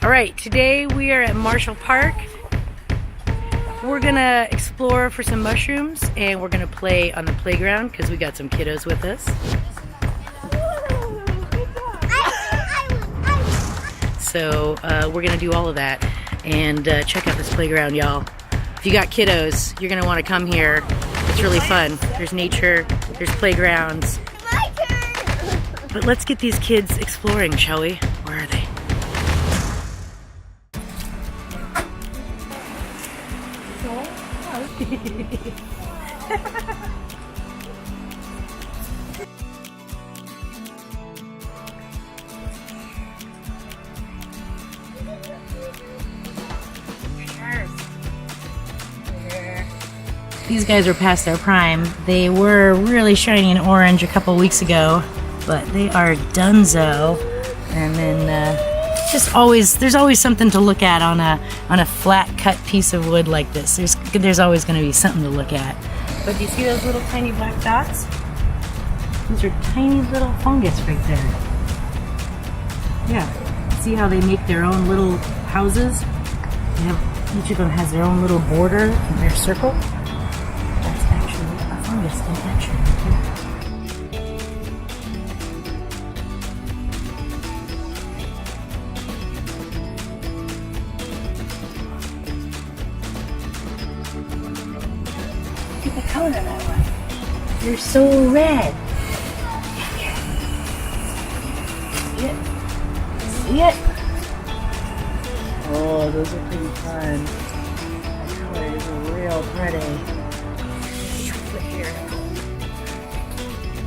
Alright, today we are at Marshall Park. We're gonna explore for some mushrooms and we're gonna play on the playground because we got some kiddos with us. So we're gonna do all of that and check out this playground, y'all. If you got kiddos, you're gonna want to come here. It's really fun. There's nature, there's playgrounds. My turn. But let's get these kids exploring, shall we? Where are they? These guys are past their prime. They were really shiny and orange a couple weeks ago, but they are donezo. And then there's always something to look at on a flat cut piece of wood like this. There's always going to be something to look at. But do you see those little tiny black dots? Those are tiny little fungus right there. Yeah. See how they make their own little houses? Each of them has their own little border in their circle. That's actually a fungus in action. Look at the color of that one. They're so red. See it? See it? Oh, those are pretty fun. That color is real pretty. Look here.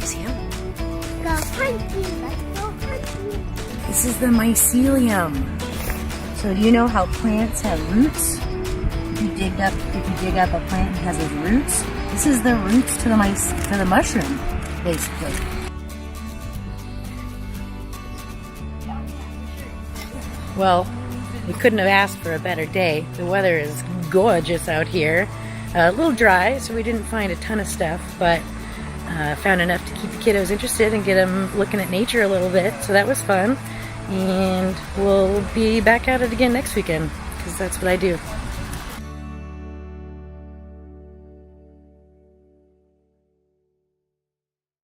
See them? Go hunting. Let's go hunting. This is the mycelium. So do you know how plants have roots? If you dig up a plant that has its roots, this is the roots to the mushroom, basically. Well, we couldn't have asked for a better day. The weather is gorgeous out here. A little dry, so we didn't find a ton of stuff, but found enough to keep the kiddos interested and get them looking at nature a little bit, so that was fun. And we'll be back at it again next weekend, because that's what I do.